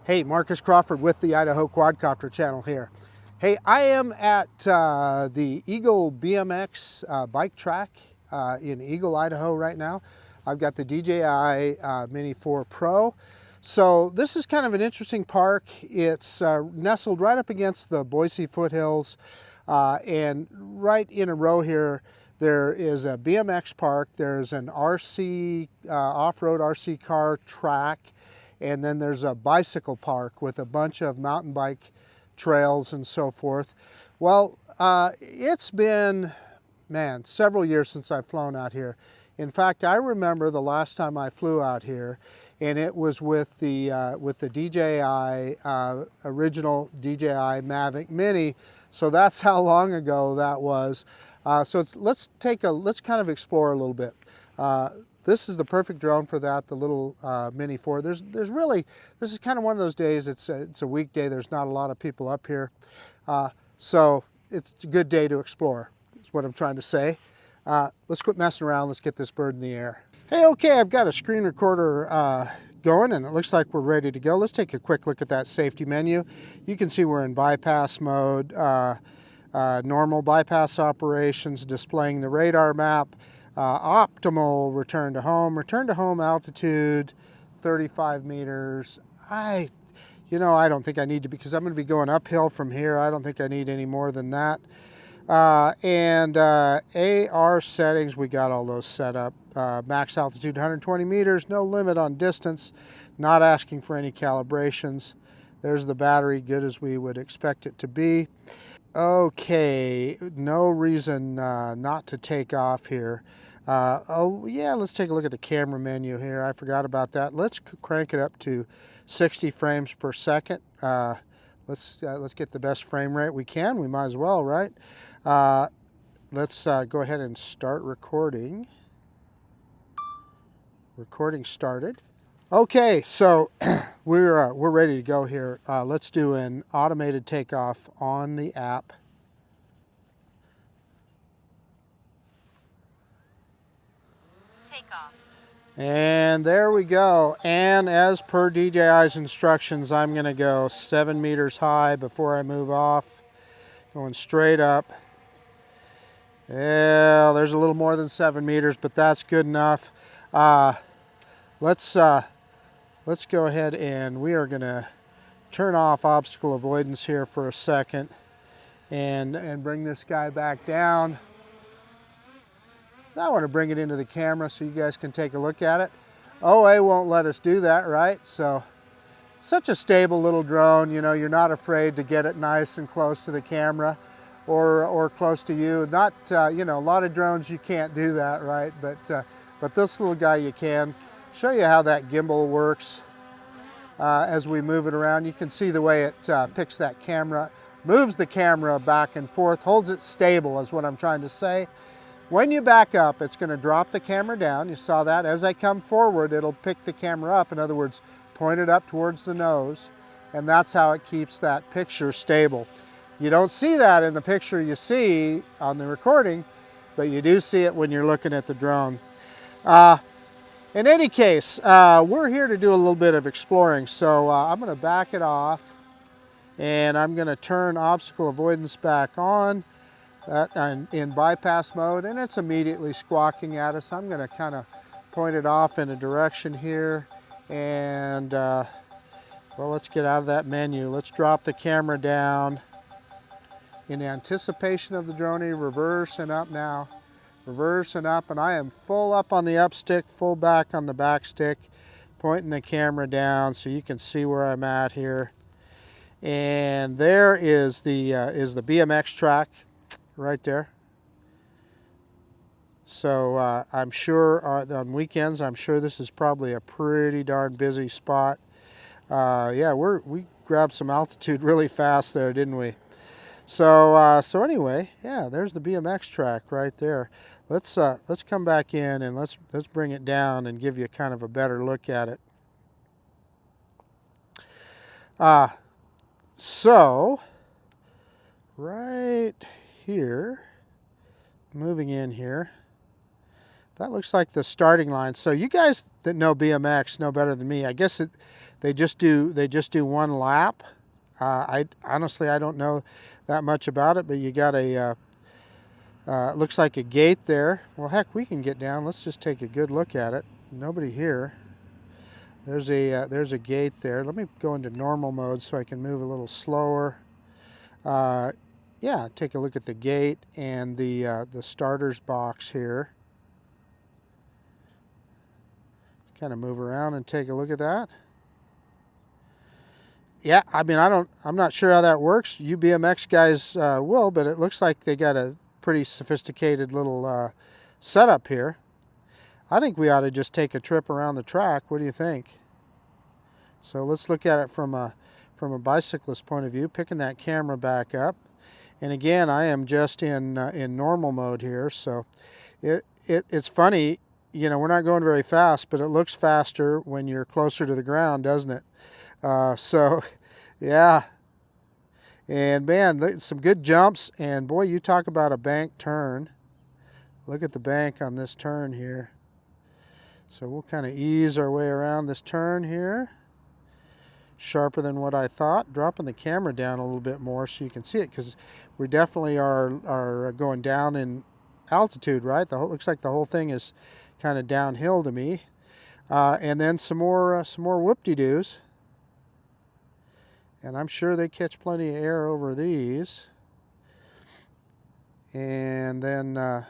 Hey, Marcus Crawford with the Idaho Quadcopter channel here. Hey, I am at the Eagle BMX bike track in Eagle, Idaho right now. I've got the DJI Mini 4 Pro. So this is kind of an interesting park. It's nestled right up against the Boise foothills, and right in a row here there is a BMX park, there's an RC, off-road RC car track, and then there's a bicycle park with a bunch of mountain bike trails and so forth. Well, it's been, man, several years since I've flown out here. In fact, I remember the last time I flew out here, and it was with the DJI, original DJI Mavic Mini. So that's how long ago that was. Let's kind of explore a little bit. This is the perfect drone for that, the little Mini 4. This is kind of one of those days, it's a weekday, there's not a lot of people up here. So it's a good day to explore, is what I'm trying to say. Let's quit messing around, let's get this bird in the air. Hey, okay, I've got a screen recorder going and it looks like we're ready to go. Let's take a quick look at that safety menu. You can see we're in bypass mode, normal bypass operations, displaying the radar map. Optimal return to home altitude 35 meters. I don't think I need to, because I'm going to be going uphill from here. I don't think I need any more than that. AR settings, we got all those set up. Max altitude 120 meters, no limit on distance, not asking for any calibrations. There's the battery, good as we would expect it to be. Okay, no reason not to take off here. Oh yeah, let's take a look at the camera menu here. I forgot about that. Let's crank it up to 60 frames per second. Let's get the best frame rate we can. We might as well, right? Let's go ahead and start recording. Recording started. Okay, so we're ready to go here. Let's do an automated takeoff on the app. And there we go. And as per DJI's instructions, I'm going to go 7 meters high before I move off. Going straight up. Yeah, there's a little more than 7 meters, but that's good enough. Let's go ahead and we are going to turn off obstacle avoidance here for a second and bring this guy back down. I want to bring it into the camera so you guys can take a look at it. OA won't let us do that, right? So, such a stable little drone, you know, you're not afraid to get it nice and close to the camera or close to you. Not, you know, a lot of drones you can't do that, right? But this little guy you can. Show you how that gimbal works as we move it around. You can see the way it picks that camera, moves the camera back and forth, holds it stable is what I'm trying to say. When you back up, it's going to drop the camera down. You saw that. As I come forward, it'll pick the camera up. In other words, point it up towards the nose. And that's how it keeps that picture stable. You don't see that in the picture you see on the recording, but you do see it when you're looking at the drone. In any case, we're here to do a little bit of exploring. So I'm going to back it off. And I'm going to turn obstacle avoidance back on. In bypass mode, and it's immediately squawking at us. I'm going to kind of point it off in a direction here, and well, let's get out of that menu. Let's drop the camera down in anticipation of the drone. Reverse and up now, reverse and up, and I am full up on the up stick, full back on the back stick, pointing the camera down so you can see where I'm at here. And there is the BMX track right there. So I'm sure on weekends, I'm sure this is probably a pretty darn busy spot. Yeah, we grabbed some altitude really fast there, didn't we? So anyway, yeah, there's the BMX track right there. Let's come back in and let's bring it down and give you kind of a better look at it. So right here, moving in here, that looks like the starting line. So you guys that know BMX know better than me. I guess They just do one lap. I honestly, I don't know that much about it, but you got a looks like a gate there. Well, heck, we can get down. Let's just take a good look at it. Nobody here. There's a gate there. Let me go into normal mode so I can move a little slower. Yeah, take a look at the gate and the starters box here. Kind of move around and take a look at that. Yeah, I mean, I'm not sure how that works. You BMX guys will, but it looks like they got a pretty sophisticated little setup here. I think we ought to just take a trip around the track. What do you think? So let's look at it from a bicyclist point of view, picking that camera back up. And again, I am just in normal mode here. So it's funny, you know, we're not going very fast, but it looks faster when you're closer to the ground, doesn't it? So, yeah. And man, some good jumps. And boy, you talk about a bank turn. Look at the bank on this turn here. So we'll kind of ease our way around this turn here. Sharper than what I thought. Dropping the camera down a little bit more so you can see it, because we definitely are going down in altitude, right? Looks like the whole thing is kind of downhill to me. And then some more whoop-de-doos. And I'm sure they catch plenty of air over these. And then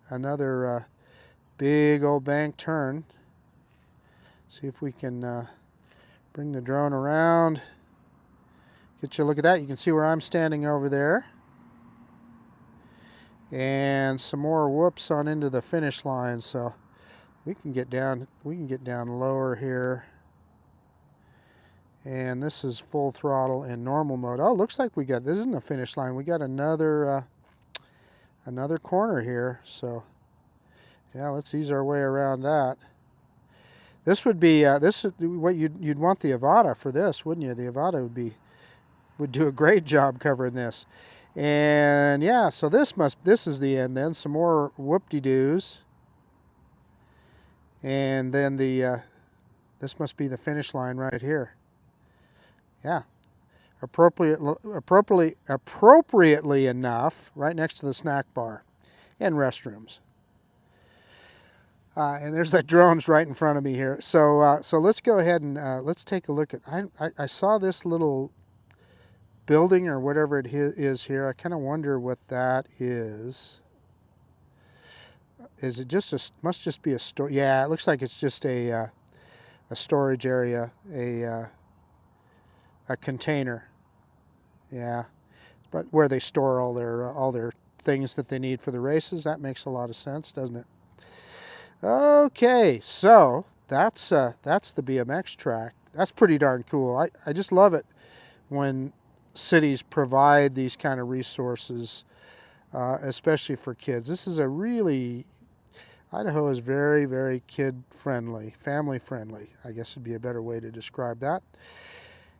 another big old bank turn. See if we can bring the drone around. Get you a look at that. You can see where I'm standing over there. And some more whoops on into the finish line. So we can get down lower here. And this is full throttle in normal mode. Oh, looks like this isn't a finish line. We got another corner here. So yeah, let's ease our way around that. This would be this is what you'd want the Avata for this, wouldn't you? The Avata would do a great job covering this. And yeah, so this is the end then. Some more whoop-de-doos. And then this must be the finish line right here. Yeah, appropriately enough, right next to the snack bar and restrooms. And there's that drone's right in front of me here. So let's go ahead and let's take a look at. I saw this little building or whatever it is here. I kind of wonder what that is. Is it just must just be a store? Yeah, it looks like it's just a storage area, a container. Yeah, but where they store all their things that they need for the races. That makes a lot of sense, doesn't it? Okay, so that's the BMX track. That's pretty darn cool. I just love it when cities provide these kind of resources, especially for kids. This is Idaho is very, very kid-friendly, family-friendly, I guess would be a better way to describe that.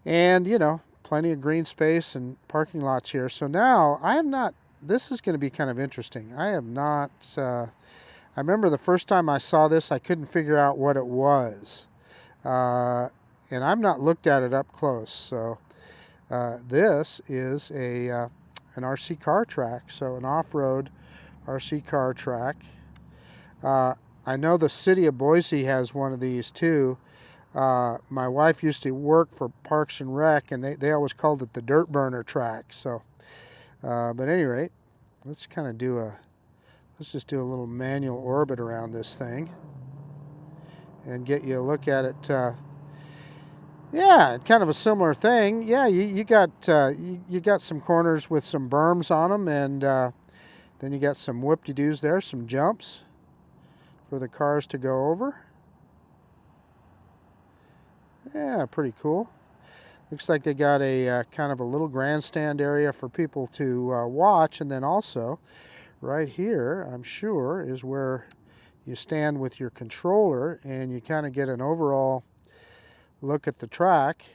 And, you know, plenty of green space and parking lots here. So now, this is going to be kind of interesting. I remember the first time I saw this, I couldn't figure out what it was. And I've not looked at it up close. So this is an RC car track, so an off-road RC car track. I know the city of Boise has one of these too. My wife used to work for Parks and Rec, and they always called it the dirt burner track. So, but at any rate, let's kind of let's just do a little manual orbit around this thing and get you a look at it. Yeah, kind of a similar thing. Yeah, you got some corners with some berms on them, and then you got some whoop-de-doos there, some jumps for the cars to go over. Yeah, pretty cool. Looks like they got a kind of a little grandstand area for people to watch, and then also right here, I'm sure, is where you stand with your controller and you kind of get an overall look at the track.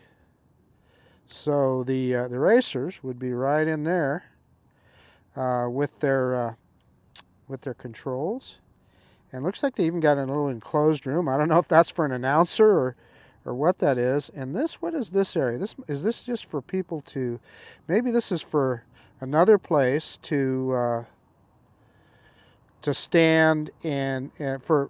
So the racers would be right in there with their controls. And looks like they even got a little enclosed room. I don't know if that's for an announcer or or what that is. And this, what is this area? Is this just for people to, maybe this is for another place to stand and oh,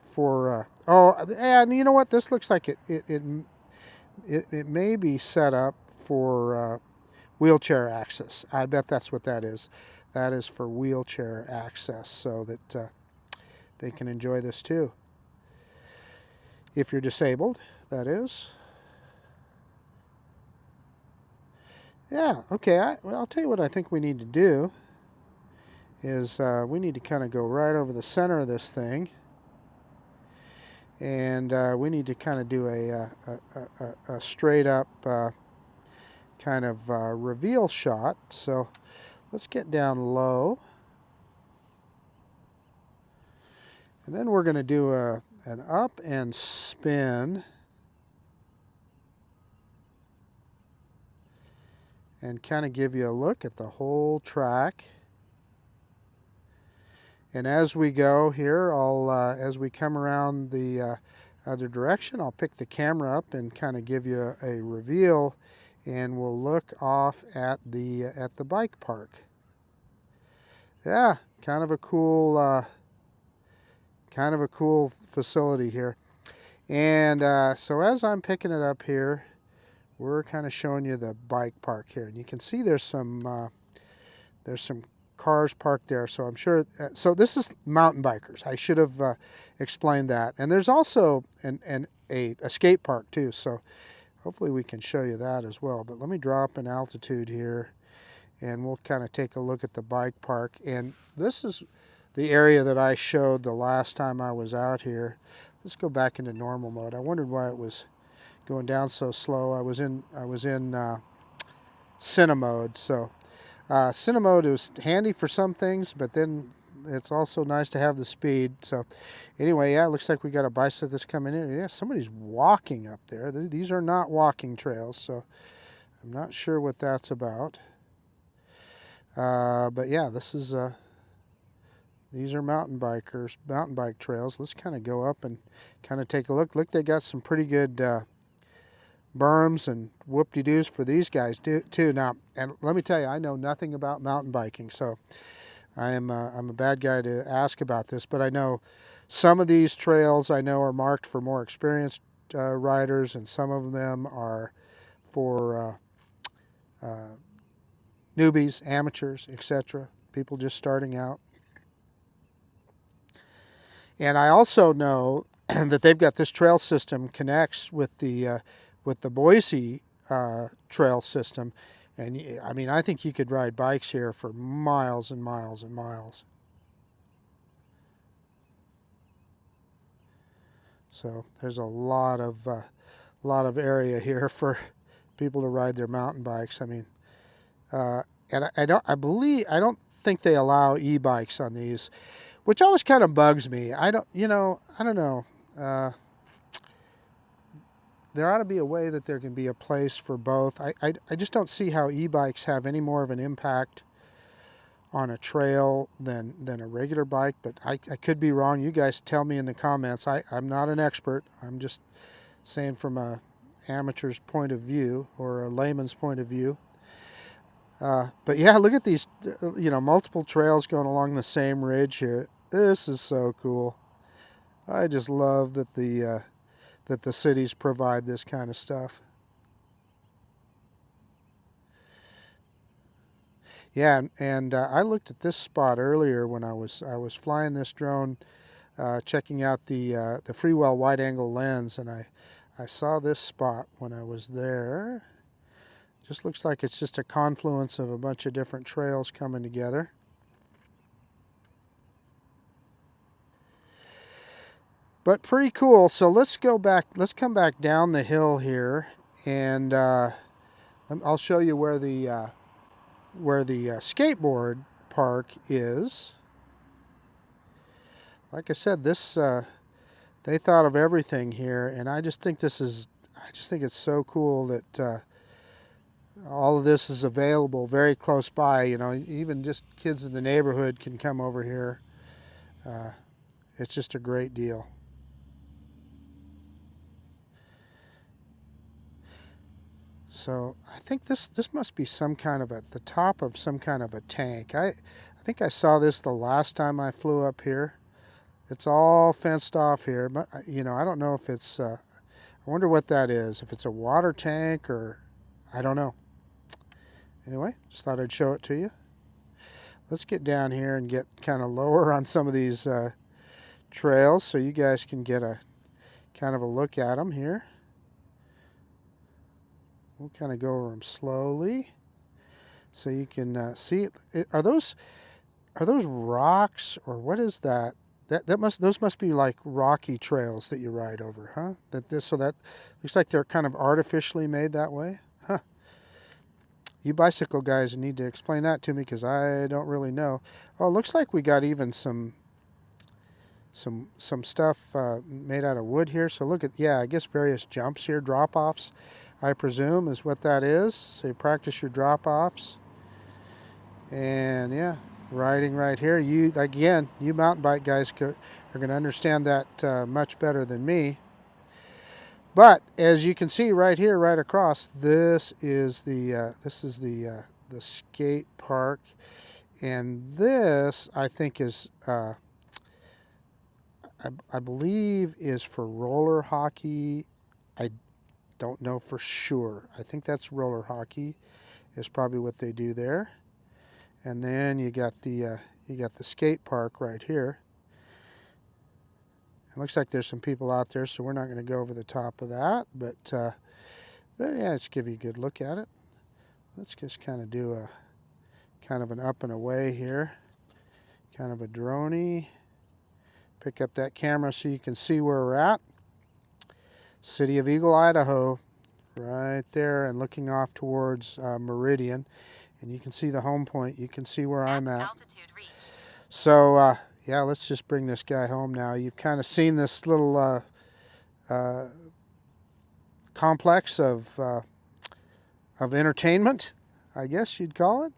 and you know what? This looks like it may be set up for wheelchair access. I bet that's what that is. That is for wheelchair access, so that they can enjoy this too. If you're disabled, that is. Yeah, okay, I'll tell you what I think we need to do is we need to kind of go right over the center of this thing, and we need to kind of do a straight up kind of reveal shot. So let's get down low, and then we're going to do an up and spin and kind of give you a look at the whole track. And as we go here, as we come around the other direction, I'll pick the camera up and kind of give you a reveal, and we'll look off at the bike park. Yeah, kind of a cool facility here. And so as I'm picking it up here, we're kind of showing you the bike park here, and you can see there's some cars parked there. So I'm sure. So this is mountain bikers. I should have explained that. And there's also a skate park too. So hopefully we can show you that as well. But let me drop an altitude here, and we'll kind of take a look at the bike park. And this is the area that I showed the last time I was out here. Let's go back into normal mode. I wondered why it was going down so slow. I was in Cine mode. So Cine mode is handy for some things, but then it's also nice to have the speed. So anyway, yeah, it looks like we got a bicycle that's coming in. Yeah, somebody's walking up there. These are not walking trails, so I'm not sure what that's about. But yeah, this is these are mountain bike trails. Let's kind of go up and kind of take a look. Look, they got some pretty good berms and whoop-de-doos for these guys too. Now, and let me tell you, I know nothing about mountain biking, so I'm a bad guy to ask about this, but I know some of these trails I know are marked for more experienced riders, and some of them are for newbies, amateurs, etc., people just starting out. And I also know that they've got this trail system connects with the Boise trail system, and I mean, I think you could ride bikes here for miles and miles and miles. So there's a lot of area here for people to ride their mountain bikes. I mean, and I don't think they allow e-bikes on these, which always kind of bugs me. I don't know. There ought to be a way that there can be a place for both. I just don't see how e-bikes have any more of an impact on a trail than a regular bike, but I could be wrong. You guys tell me in the comments. I'm not an expert. I'm just saying from a amateur's point of view or a layman's point of view. But yeah, look at these, multiple trails going along the same ridge here. This is so cool. I just love that the cities provide this kind of stuff. Yeah, and I looked at this spot earlier when I was flying this drone, checking out the Freewell wide-angle lens, and I saw this spot when I was there. Just looks like it's just a confluence of a bunch of different trails coming together. But pretty cool. So let's go back. Let's come back down the hill here, and I'll show you where the skateboard park is. Like I said, this they thought of everything here, and I just think it's so cool that all of this is available very close by. Even just kids in the neighborhood can come over here. It's just a great deal. So I think this must be some kind of the top of some kind of a tank. I think I saw this the last time I flew up here. It's all fenced off here, but you know, I don't know if it's, I wonder what that is. If it's a water tank or, I don't know. Anyway, just thought I'd show it to you. Let's get down here and get kind of lower on some of these trails so you guys can get a kind of a look at them here. We'll kind of go over them slowly so you can see. Are those rocks or what is that? Those must be like rocky trails that you ride over, huh? So that looks like they're kind of artificially made that way, huh? You bicycle guys need to explain that to me because I don't really know. Oh, it looks like we got even some stuff made out of wood here. So look at, yeah, I guess various jumps here, drop-offs, I presume is what that is. So you practice your drop-offs. And yeah, riding right here. You mountain bike guys are going to understand that much better than me. But as you can see right here, right across, this is the skate park, and this I think is I believe is for roller hockey. I don't know for sure. I think that's roller hockey is probably what they do there. And then you got the skate park right here. It looks like there's some people out there, so we're not going to go over the top of that. But yeah, let's give you a good look at it. Let's just kind of do a kind of an up and away here, kind of a droney. Pick up that camera so you can see where we're at. City of Eagle, Idaho, right there, and looking off towards Meridian. And you can see the home point. You can see where I'm at. So, yeah, let's just bring this guy home now. You've kind of seen this little complex of entertainment, I guess you'd call it.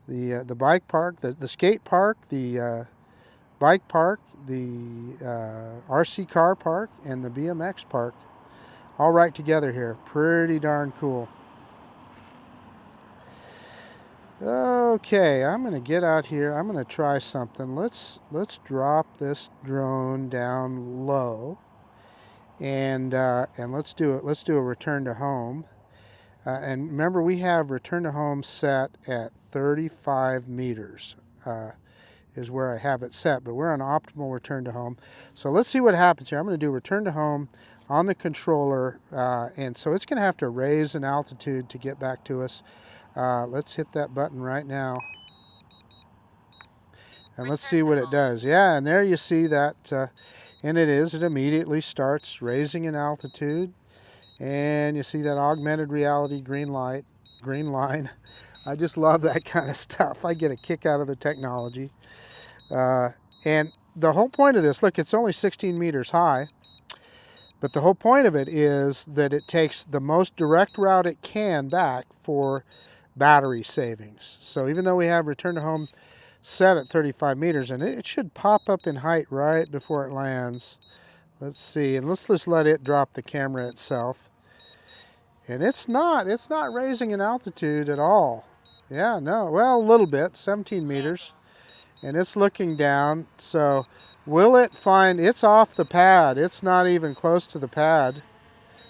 The bike park, the skate park, the bike park, the RC car park, and the BMX park, all right together here. Pretty darn cool. Okay, I'm going to get out here. I'm going to try something. Let's drop this drone down low, and let's do it. Let's do a return to home. And remember, we have return to home set at 35 meters. Is where I have it set, but we're on optimal return to home. So let's see what happens here. I'm going to do return to home on the controller, and so it's going to have to raise an altitude to get back to us. Let's hit that button right now, and let's see what it does. Yeah, and there you see that, and it immediately starts raising an altitude, and you see that augmented reality green line. I just love that kind of stuff. I get a kick out of the technology. And the whole point of this, look, it's only 16 meters high, but the whole point of it is that it takes the most direct route it can back for battery savings. So even though we have return to home set at 35 meters, and it should pop up in height right before it lands. Let's see, and let's just let it drop the camera itself. And it's not raising an altitude at all. Yeah, no, well, a little bit, 17 meters. And it's looking down, so will it find, it's off the pad. It's not even close to the pad.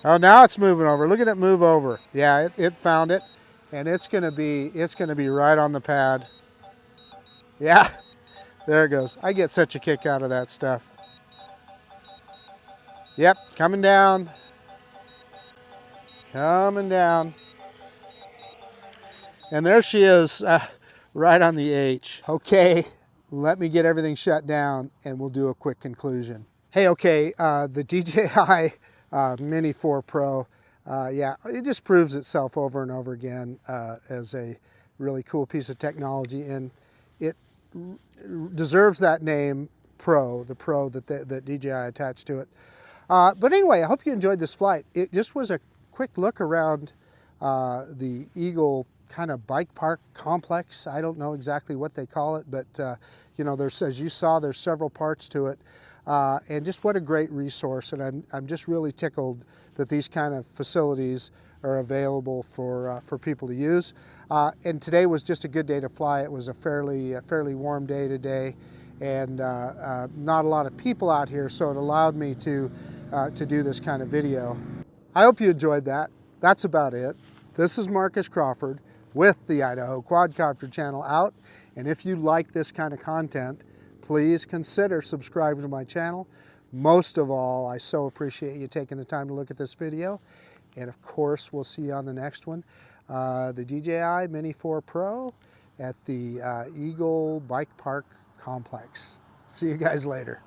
Oh, now it's moving over. Look at it move over. Yeah, it found it, and it's gonna be right on the pad. Yeah, there it goes. I get such a kick out of that stuff. Yep, coming down. Coming down. And there she is, right on the H. Okay, let me get everything shut down and we'll do a quick conclusion. Hey, okay, the DJI Mini 4 Pro, yeah, it just proves itself over and over again as a really cool piece of technology, and it deserves that name, Pro, the Pro that DJI attached to it. But anyway, I hope you enjoyed this flight. It just was a quick look around the Eagle kind of bike park complex. I don't know exactly what they call it, but you know, there's, as you saw, there's several parts to it, and just what a great resource. And I'm just really tickled that these kind of facilities are available for people to use. And today was just a good day to fly. It was a fairly warm day today, and not a lot of people out here, so it allowed me to do this kind of video. I hope you enjoyed that. That's about it. This is Marcus Crawford with the Idaho Quadcopter channel out. And if you like this kind of content, please consider subscribing to my channel. Most of all, I so appreciate you taking the time to look at this video. And of course, we'll see you on the next one. The DJI Mini 4 Pro at the Eagle Bike Park Complex. See you guys later.